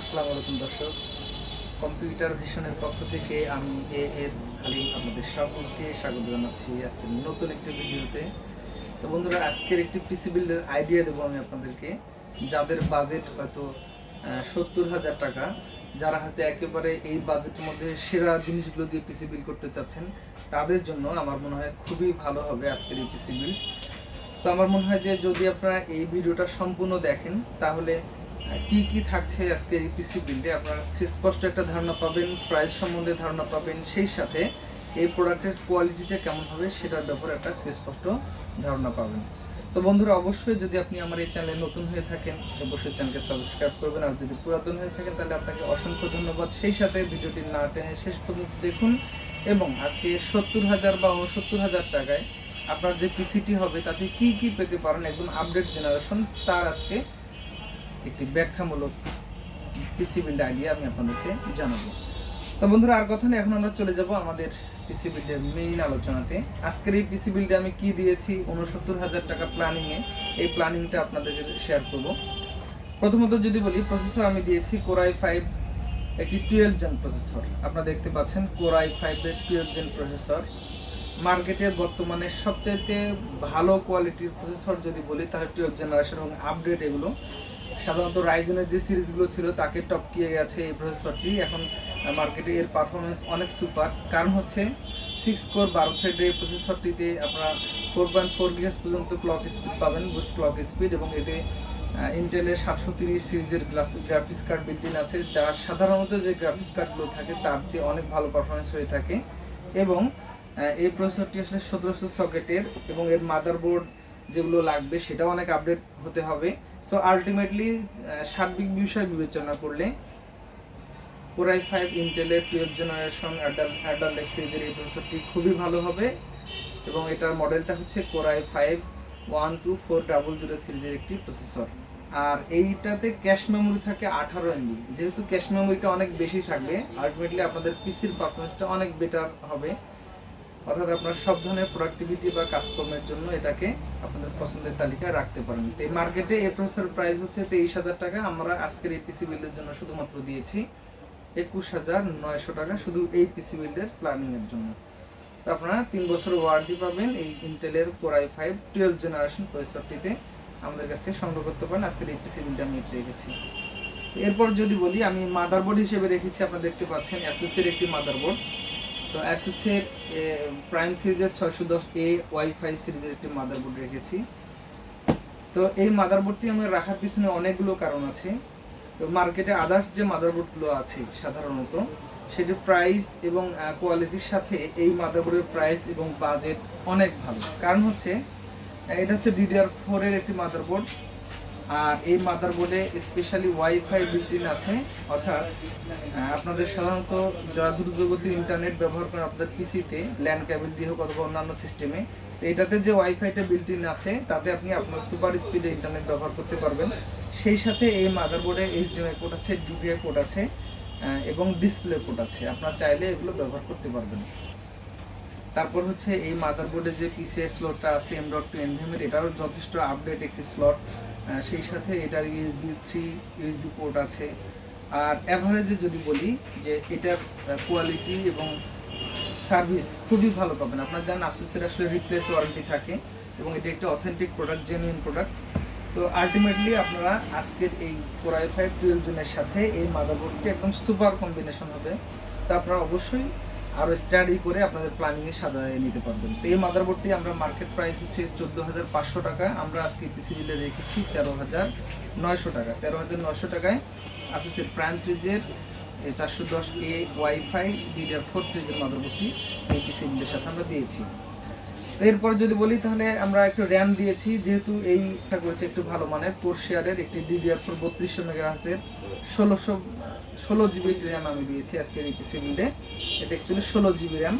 আসসালামু আলাইকুম দর্শক, কম্পিউটার ভিশনের পক্ষ থেকে আমি এস হালিম আপনাদের সকলকে স্বাগত জানাচ্ছি আজকের নতুন একটি ভিডিওতে। তো বন্ধুরা, আজকের একটি পিসি বিল্ডের আইডিয়া দেবো আমি আপনাদেরকে। যাদের বাজেট হয়তো 70,000 টাকা, যারা হয়তো একেবারে এই বাজেটের মধ্যে সেরা জিনিসগুলো দিয়ে পিসি বিল্ড করতে চাচ্ছেন, তাদের জন্য আমার মনে হয় খুবই ভালো হবে আজকের এই পিসি বিল্ড। তো আমার মনে হয় যে যদি আপনারা এই ভিডিওটা সম্পূর্ণ দেখেন, তাহলে কি কি থাকছে আজকের এই পিসি বিল্ডে আপনারা সুস্পষ্ট একটা ধারণা পাবেন, প্রাইস সম্বন্ধে ধারণা পাবেন, সেই সাথে এই প্রোডাক্টের কোয়ালিটিটা কেমন হবে সেটার ব্যাপারে একটা সুস্পষ্ট ধারণা পাবেন। তো বন্ধুরা, অবশ্যই যদি আপনি আমার এই চ্যানেলে নতুন হয়ে থাকেন, অবশ্যই চ্যানেলকে সাবস্ক্রাইব করবেন, আর যদি পুরাতন হয়ে থাকেন তাহলে আপনাকে অসংখ্য ধন্যবাদ। সেই সাথে ভিডিওটি না টেনে শেষ পর্যন্ত দেখুন, এবং আজকে 70,000 বা 69,000 টাকায় আপনার যে পিসিটি হবে তাতে কি কি পেতে পারেন, একদম আপডেট জেনারেশন, তার আজকে একটি ব্যাখ্যামূলক পিসি বিল্ড আইডিয়া আমি আপনাদেরকে জানাবো। তো বন্ধুরা, আর কথা নেই, এখন আমরা চলে যাব আমাদের পিসি বিল্ডের মেইন আলোচনাতে। আজকের এই পিসি বিল্ডে আমি কি দিয়েছি 69,000 টাকা প্ল্যানিংয়ে, এই প্ল্যানিংটা আপনাদেরকে শেয়ার করব। প্রথমত যদি বলি, প্রসেসর আমি দিয়েছি Core i5, একটি 12 জেন প্রসেসর। আপনারা দেখতে পাচ্ছেন Core i5 এর 12 জেন প্রসেসর। মার্কেটের বর্তমানে সবচাইতে ভালো কোয়ালিটির প্রসেসর যদি বলি তাহলে 12 জেনারেশন এবং আপডেট এগুলো। সাধারণত রাইজেনের যে সিরিজগুলো ছিল তাকে টপকিয়ে গেছে এই প্রসেসরটি। এখন মার্কেটে এর পারফরমেন্স অনেক সুপার, কারণ হচ্ছে 6 কোর 12 থ্রেডের এই প্রসেসরটিতে আপনারা 4.4 GHz পর্যন্ত ক্লক স্পিড পাবেন, বুস্ট ক্লক স্পিড, এবং এতে ইন্টেলের 730 সিরিজের গ্রাফিক্স কার্ড বিল্ট ইন আছে, যা সাধারণত যে গ্রাফিক্স কার্ডগুলো থাকে তার চেয়ে অনেক ভালো পারফরমেন্স হয়ে থাকে। এবং এই প্রসেসরটি আসলে 1700 সকেটের, এবং এর মাদারবোর্ড যেগুলো লাগবে সেটাও অনেক আপডেট হতে হবে। সো আলটিমেটলি সার্বিক বিষয় বিবেচনা করলে Core i5 ইন্টেলের 12 জেনারেশন অ্যাডাল্ট সিরিজের এই প্রসেসরটি খুবই ভালো হবে, এবং এটার মডেলটা হচ্ছে Core i5 12400 সিরিজের একটি প্রসেসর। আর এইটাতে ক্যাশ মেমোরি থাকে 18 MB। যেহেতু ক্যাশ মেমোরিটা অনেক বেশি থাকবে, আলটিমেটলি আপনাদের পিসির পারফরমেন্সটা অনেক বেটার হবে, অর্থাৎ আপনার সব ধরনের প্রোডাক্টিভিটি বা কাজকর্মের জন্য এটাকে আপনাদের পছন্দের তালিকায় রাখতে পারেন। তো এই মার্কেটে এই প্রসেসরের প্রাইস হচ্ছে 23,000 টাকা। আমরা আজকের এই পিসি বিল্ডের জন্য শুধুমাত্র দিয়েছি 21,900 টাকা, শুধু এই পিসি বিল্ডের প্ল্যানিংয়ের জন্য। তো আপনারা 3 বছরের ওয়ারেন্টি পাবেন এই ইন্টেলের Core i5 12 জেনারেশন প্রসেসরটিতে, আমাদের কাছ থেকে সংগ্রহ করতে পারেন। আজকের এই পিসি বিল্ডে আমি এটা রেখেছি। এরপর যদি বলি, আমি মাদারবোর্ড হিসেবে রেখেছি, আপনারা দেখতে পাচ্ছেন ASUS এর একটি মাদারবোর্ড। তো ASUS এর প্রাইম সিরিজের 610A ওয়াইফাই সিরিজের একটি মাদারবোর্ড রেখেছি। তো এই মাদারবোর্ডটি আমার রাখার পিছনে অনেকগুলো কারণ আছে। তো মার্কেটে আদার্স যে মাদারবোর্ডগুলো আছে সাধারণত, সেটির প্রাইস এবং কোয়ালিটির সাথে এই মাদারবোর্ডের প্রাইস এবং বাজেট অনেক ভালো। কারণ হচ্ছে এটা হচ্ছে DDR4 এর একটি মাদারবোর্ড, আর এই মাদারবোর্ডে স্পেশালি ওয়াইফাই বিল্ট ইন আছে, অর্থাৎ আপনাদের সাধারণত যারা দ্রুতগতির ইন্টারনেট ব্যবহার করেন আপনাদের পিসিতে, ল্যান্ড কেবল দিয়ে হোক অথবা অন্যান্য সিস্টেমে, তো এটাতে যে ওয়াইফাইটা বিল্ট ইন আছে তাতে আপনি আপনার সুপার স্পিডে ইন্টারনেট ব্যবহার করতে পারবেন। সেই সাথে এই মাদারবোর্ডে HDMI পোর্ট আছে, DVI পোর্ট আছে, এবং ডিসপ্লে পোর্ট আছে, আপনারা চাইলে এগুলো ব্যবহার করতে পারবেন। তারপর হচ্ছে এই মাদারবোর্ডে যে PCI স্লটটা আছে M.2 nvme, এটারও যথেষ্ট আপডেট একটি স্লট। সেই সাথে এটার USB 3 USB পোর্ট আছে। আর অ্যাভারেজে যদি বলি যে এটার কোয়ালিটি এবং সার্ভিস খুবই ভালো পাবেন। আপনারা জানেন ASUS এর আসলে রিপ্লেস ওয়ারেন্টি থাকে, এবং এটা একটা অথেন্টিক প্রোডাক্ট, জেনুইন প্রোডাক্ট। তো আলটিমেটলি আপনারা আজকের এই Core i5 12 জেনের সাথে এই মাদারবোর্ডটি একদম সুপার কম্বিনেশন হবে। তো আপনারা অবশ্যই আরও স্টাডি করে আপনাদের প্ল্যানিংয়ে সাজিয়ে নিতে পারবেন। তো এই মাদারবোর্ডটি আমরা মার্কেট প্রাইস হচ্ছে 14,500 টাকা, আমরা আজকে পিসি বিলে রেখেছি 13,900 টাকা। 13,900 টাকায় ASUS এর প্রাইম সিরিজের 410A ওয়াইফাই DDR4 সিরিজের মাদারবোর্ডটি এই পিসি বিলের সাথে আমরা দিয়েছি। এরপর যদি বলি, তাহলে আমরা একটু র্যাম দিয়েছি, যেহেতু এইটা করেছে একটু ভালো মানের Corsair একটি DDR4 3200 মেগাহার্টজের 16 GB র্যাম আমি দিয়েছি আজকের এই পিসি বিল্ডে। এটা অ্যাকচুয়ালি 16 GB র্যাম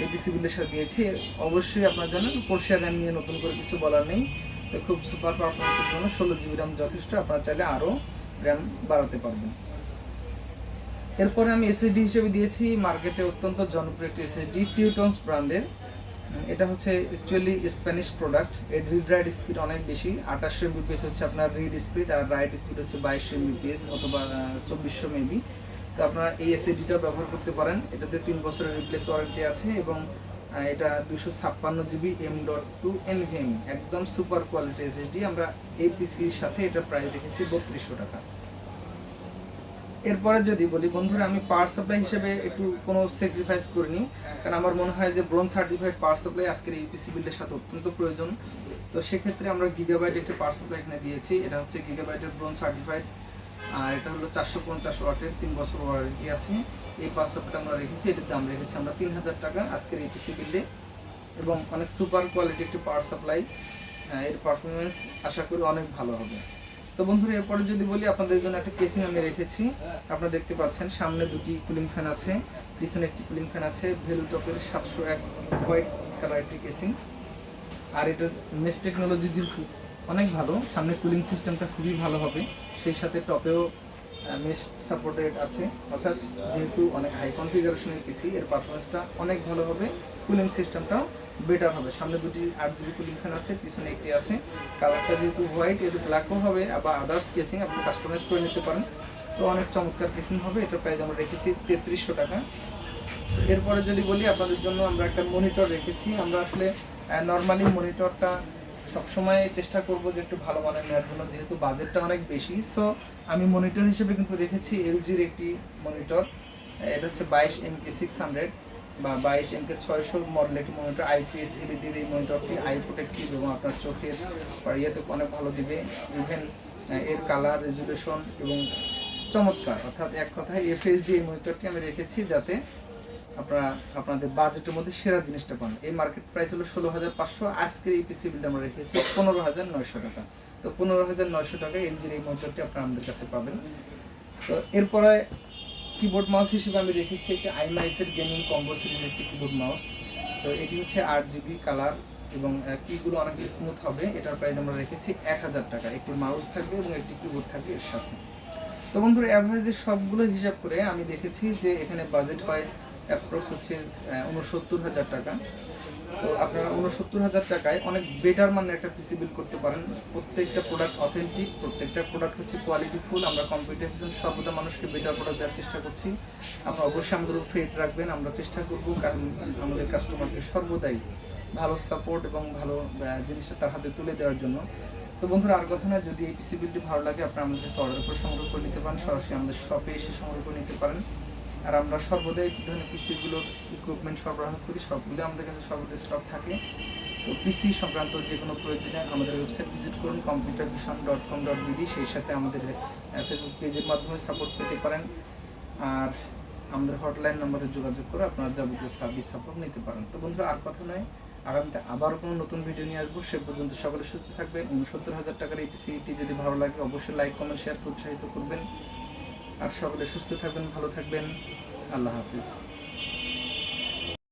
এই পিসি বিল্ডের সাথে দিয়েছি। অবশ্যই আপনারা জানেন Corsair র্যাম নিয়ে নতুন করে কিছু বলার নেই, তো খুব সুপার পারফরমেন্সের জন্য 16 GB র্যাম যথেষ্ট, আপনারা চাইলে আরও র্যাম বাড়াতে পারবেন। এরপরে আমি SSD হিসেবে দিয়েছি মার্কেটে অত্যন্ত জনপ্রিয় একটি SSD Teutons ব্র্যান্ডের এটা হচ্ছে অ্যাকচুয়ালি স্প্যানিশ প্রোডাক্ট। এর রিড রাইট স্পিড অনেক বেশি, 2800 এমবিপিএস হচ্ছে আপনার রিড স্পিড, আর রাইট স্পিড হচ্ছে 2200 এমবিপিএস অথবা 2400 মেবি। তো আপনারা এই এসএসডিটা ব্যবহার করতে পারেন। এটাতে 3 বছরের রিপ্লেস ওয়ারেন্টি আছে এবং এটা 256 জিবি M.2 nvme, একদম সুপার কোয়ালিটি এসএসডি। আমরা এই পিসির সাথে এটা প্রাইস রেখেছি 3200 টাকা। এরপরে যদি বলি বন্ধুরা, আমি পাওয়ার সাপ্লাই হিসেবে একটু কোনো স্যাক্রিফাইস করিনি, কারণ আমার মনে হয় যে ব্রোঞ্জ সার্টিফাইড পাওয়ার সাপ্লাই আজকের এই পিসি বিল্ডের সাথে অত্যন্ত প্রয়োজন। তো সেক্ষেত্রে আমরা গিগাবাইট একটা পাওয়ার সাপ্লাই এখানে দিয়েছি। এটা হচ্ছে গিগাবাইটের ব্রোঞ্জ সার্টিফাইড, আর এটা হলো 450 ওয়াটের, 3 বছর ওয়ারেন্টি আছে। এই পাওয়ার সাপ্লাইটা আমরা রেখেছি, এটার দাম রেখেছি আমরা 3000 টাকা আজকের এই পিসি বিল্ডে, এবং অনেক সুপার কোয়ালিটি একটি পাওয়ার সাপ্লাই। এর পারফরমেন্স আশা করি অনেক ভালো হবে। তো বন্ধুরা, এরপরে যদি বলি আপনাদের জন্য একটা কেসিং আমি রেখেছি। আপনারা দেখতে পাচ্ছেন সামনে দুটি কুলিং ফ্যান আছে, পিছনে একটি কুলিং ফ্যান আছে, ভেলুটপের 701 হোয়াইট কালার একটি কেসিং। আর এটা মেশ টেকনোলজি যেহেতু অনেক ভালো, সামনে কুলিং সিস্টেমটা খুবই ভালো হবে, সেই সাথে টপেও মেশ সাপোর্টেড আছে, অর্থাৎ যেহেতু অনেক হাই কনফিগারেশনের পিসি, এর পারফরমেন্সটা অনেক ভালো হবে, কুলিং সিস্টেমটাও বেটার হবে। সামনে দুটি 8 জিবি কুলিং ফ্যান আছে, পিছনে একটি আছে। কালারটা যেহেতু হোয়াইট, এর ব্ল্যাকও হবে, আবার আদার্স কেসিং আপনি কাস্টমাইজ করে নিতে পারেন। তো অনেক চমৎকার কেসিং হবে। এটার প্রাইস আমরা রেখেছি 3300 টাকা। এরপরে যদি বলি আপনাদের জন্য আমরা একটা মনিটর রেখেছি। আমরা আসলে নর্মালি মনিটরটা সবসময় চেষ্টা করব যে একটু ভালো মানের নেওয়ার জন্য, যেহেতু বাজেটটা অনেক বেশি। সো আমি মনিটর হিসেবে কিন্তু রেখেছি এলজির একটি মনিটর। এটা হচ্ছে 22MK600 বা 22MK600 মডেল একটি মনিটর, আইপিএস এলইডির এই মনিটরটি আই প্রোটেক্টিভ এবং আপনার চোখের ইয়েতে অনেক ভালো দিবে। ইভেন এর কালার রেজুলেশন এবং চমৎকার, অর্থাৎ এক কথায় এফএসডি এই মনিটরটি আমি রেখেছি যাতে আপনারা আপনাদের বাজেটের মধ্যে সেরা জিনিসটা পান। এই মার্কেট প্রাইস হলো 16500, আজকের এই পিসি বিলটা আমরা রেখেছি 15900 টাকা। তো 15900 টাকায় এলজির এই মনিটরটি আপনারা আমাদের কাছে পাবেন। তো এরপরে কিবোর্ড মাউস হিসেবে আমি রেখেছি একটা আইমাইসের গেমিং কম্বো সিরিজের একটি কিবোর্ড মাউস। তো এটি হচ্ছে 8 জিবি কালার এবং কিগুলো অনেক স্মুথ হবে। এটার প্রাইস আমরা রেখেছি 1000 টাকা। একটি মাউস থাকবে এবং একটি কিবোর্ড থাকবে এর সাথে। তো বন্ধুরা, অ্যাভারেজে সবগুলো হিসাব করে আমি দেখেছি যে এখানে বাজেট হয় অ্যাপ্রক্স হচ্ছে 69000 টাকা। তো আপনারা 69000 টাকায় অনেক বেটার মানের একটা পিসি বিল্ড করতে পারেন। প্রত্যেকটা প্রোডাক্ট অথেন্টিক, প্রত্যেকটা প্রোডাক্ট হচ্ছে কোয়ালিটিফুল। আমরা কম্পিউটার ভিশন সর্বদা মানুষকে বেটার প্রোডাক্ট দেওয়ার চেষ্টা করছি। আপনারা অবশ্যই আমাদের উপর ফেথ রাখবেন, আমরা চেষ্টা করব, কারণ আমাদের কাস্টমারকে সর্বদাই ভালো সাপোর্ট এবং ভালো জিনিসটা তার হাতে তুলে দেওয়ার জন্য। তো বন্ধুরা, আর কথা না, যদি এই পিসি বিলটি ভালো লাগে আপনারা আমাদের কাছে অর্ডার করে সংগ্রহ করে নিতে পারেন, সরাসরি আমাদের শপে এসে সংগ্রহ করে নিতে পারেন। আর আমরা সর্বদাই এই ধরনের পিসিগুলোর ইকুইপমেন্ট সরবরাহ করি, সবগুলো আমাদের কাছে সর্বদাই স্টক থাকে। তো পিসি সংক্রান্ত যে কোনো প্রয়োজনে আমাদের ওয়েবসাইট ভিজিট করুন computervision.com.bd, সেই সাথে আমাদের ফেসবুক পেজের মাধ্যমে সাপোর্ট পেতে পারেন। আর আমাদের হটলাইন নম্বরে যোগাযোগ করে আপনারা যাবতীয় সার্ভিস সাপোর্ট নিতে পারেন। তো বন্ধুরা, আর কথা নয়, আগামীতে আবারও কোনো নতুন ভিডিও নিয়ে আসবো। সে পর্যন্ত সকলে সুস্থ থাকবেন। 69000 টাকার এই পিসিটি যদি ভালো লাগে অবশ্যই লাইক কমেন্ট শেয়ার করে উৎসাহিত করবেন। আর সকলে সুস্থ থাকবেন, ভালো থাকবেন। আল্লাহ হাফিজ।